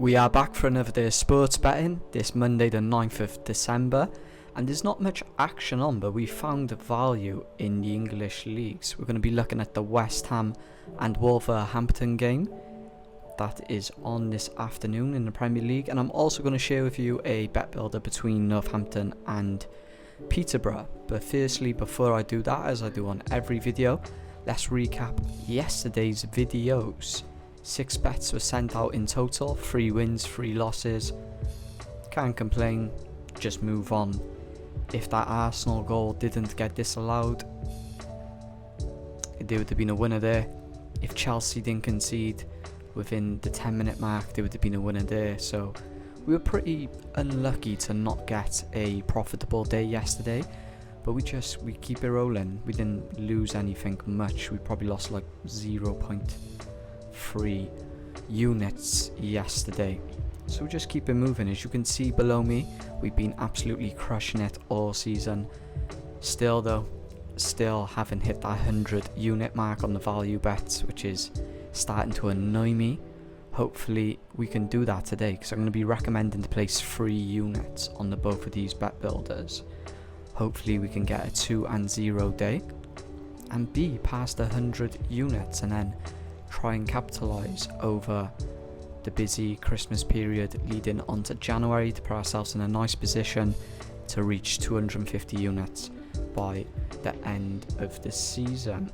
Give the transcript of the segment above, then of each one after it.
We are back for another day of sports betting this Monday the 9th of December, and there's not much action on, but we found value in the English leagues. We're going to be looking at the West Ham and Wolverhampton game that is on this afternoon in the Premier League, and I'm also going to share with you a bet builder between Northampton and Peterborough. But firstly, before I do that, as I do on every video, let's recap yesterday's videos. 6 bets were sent out in total, 3 wins, 3 losses. Can't complain, just move on. If that Arsenal goal didn't get disallowed, there would have been a winner there. If Chelsea didn't concede within the 10-minute mark, there would have been a winner there. So we were pretty unlucky to not get a profitable day yesterday, but we keep it rolling. We didn't lose anything much. We probably lost like 0.3 units yesterday, so we just keep it moving. As you can see below me, we've been absolutely crushing it all season. Still haven't hit that 100 unit mark on the value bets, which is starting to annoy me. Hopefully we can do that today, because I'm going to be recommending to place 3 units on the both of these bet builders. Hopefully we can get a 2 and 0 day and be past 100 units, and then try and capitalize over the busy Christmas period leading on to January to put ourselves in a nice position to reach 250 units by the end of the season.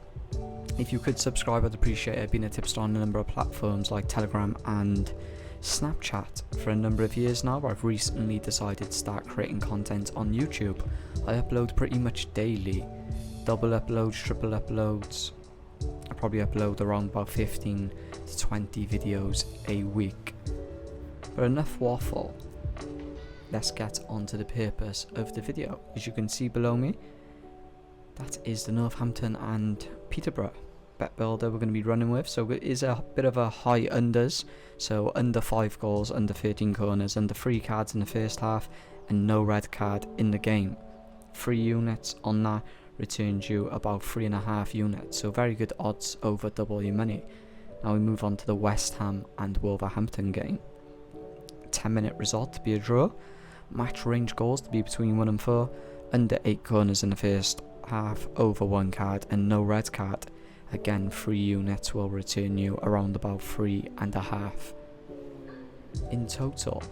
If you could subscribe, I'd appreciate it. I've been a tipster on a number of platforms like Telegram and Snapchat for a number of years now, but I've recently decided to start creating content on YouTube. I upload pretty much daily, double uploads, triple uploads. I probably upload around about 15 to 20 videos a week. But enough waffle, let's get on to the purpose of the video. As you can see below me, that is the Northampton and Peterborough bet builder we're going to be running with. So it is a bit of a high unders, so under 5 goals, under 13 corners, under 3 cards in the first half, and no red card in the game. 3 units on that returns you about 3.5 units, so very good odds over double your money. Now we move on to the West Ham and Wolverhampton game. 10-minute result to be a draw, match range goals to be between 1 and 4, under 8 corners in the first half, over 1 card, and no red card. Again, 3 units will return you around about 3.5 in total.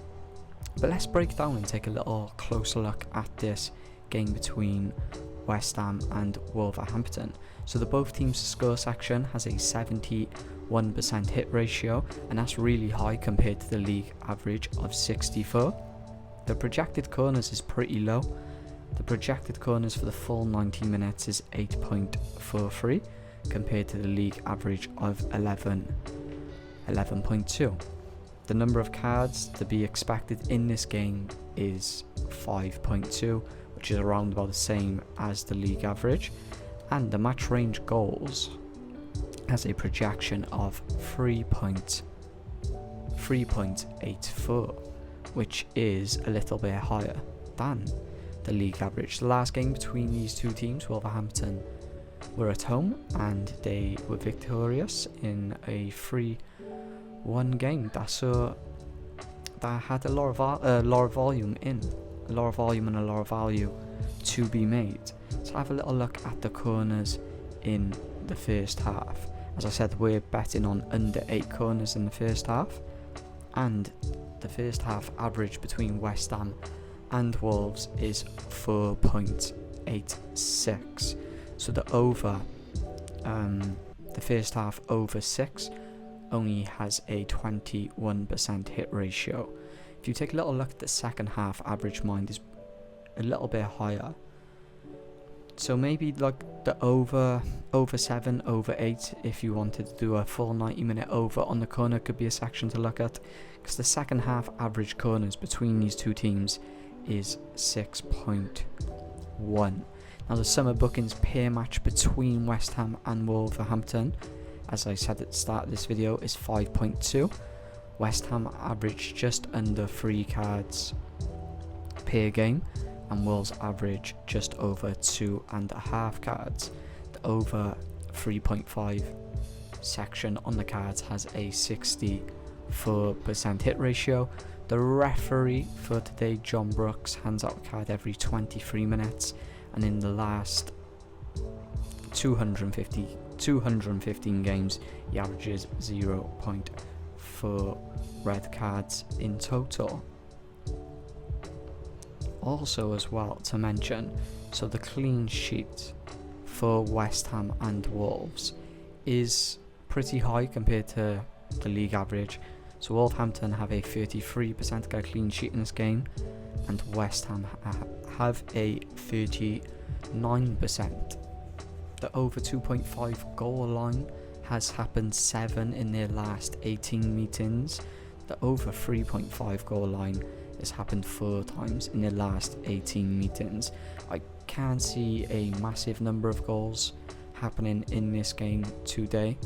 But let's break down and take a little closer look at this game between West Ham and Wolverhampton. So the both teams score section has a 71% hit ratio, and that's really high compared to the league average of 64. The projected corners is pretty low. The projected corners for the full 90 minutes is 8.43 compared to the league average of 11.2. The number of cards to be expected in this game is 5.2, which is around about the same as the league average, and the match range goals has a projection of 3.84, which is a little bit higher than the league average. The last game between these two teams, Wolverhampton were at home and they were victorious in a 3-1 game. That had a lot of volume and a lot of value to be made. So have a little look at the corners in the first half. As I said, we're betting on under 8 corners in the first half, and the first half average between West Ham and Wolves is 4.86. So the first half over 6 only has a 21% hit ratio. If you take a little look at the second half average, mine is a little bit higher. So maybe like the over 7, over 8, if you wanted to do a full 90-minute over on the corner, could be a section to look at, because the second half average corners between these two teams is 6.1. Now the summer bookings pair match between West Ham and Wolverhampton, as I said at the start of this video, is 5.2. West Ham average just under 3 cards per game, and Wolves average just over 2.5 cards. The over 3.5 section on the cards has a 60 for percent hit ratio. The referee for today, John Brooks, hands out a card every 23 minutes, and in the last 215 games, he averages 0.4 red cards in total. Also as well to mention, so the clean sheet for West Ham and Wolves is pretty high compared to the league average. So Wolverhampton have a 33% get a clean sheet in this game, and West Ham have a 39%. The over 2.5 goal line has happened 7 in their last 18 meetings. The over 3.5 goal line has happened 4 times in their last 18 meetings. I can't see a massive number of goals happening in this game today,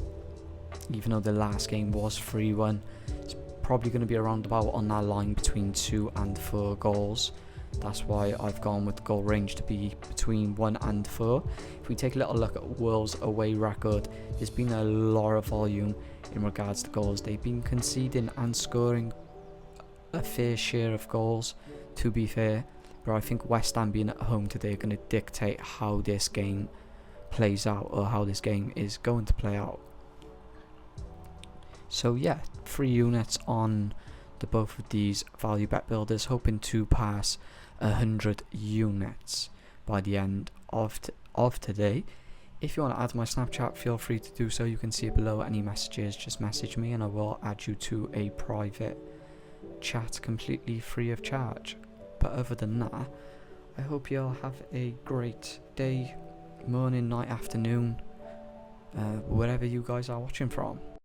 even though the last game was 3-1. It's probably going to be around about on that line between 2 and 4 goals. That's why I've gone with the goal range to be between 1 and 4. If we take a little look at Wolves' away record, there's been a lot of volume in regards to goals. They've been conceding and scoring a fair share of goals, to be fair, but I think West Ham being at home today are going to dictate how this game plays out, or how this game is going to play out. So yeah, 3 units on the both of these value bet builders, hoping to pass 100 units by the end of today. If you want to add my Snapchat, feel free to do so. You can see it below. Any messages, just message me and I will add you to a private chat completely free of charge. But other than that, I hope you all have a great day, morning, night, afternoon, wherever you guys are watching from.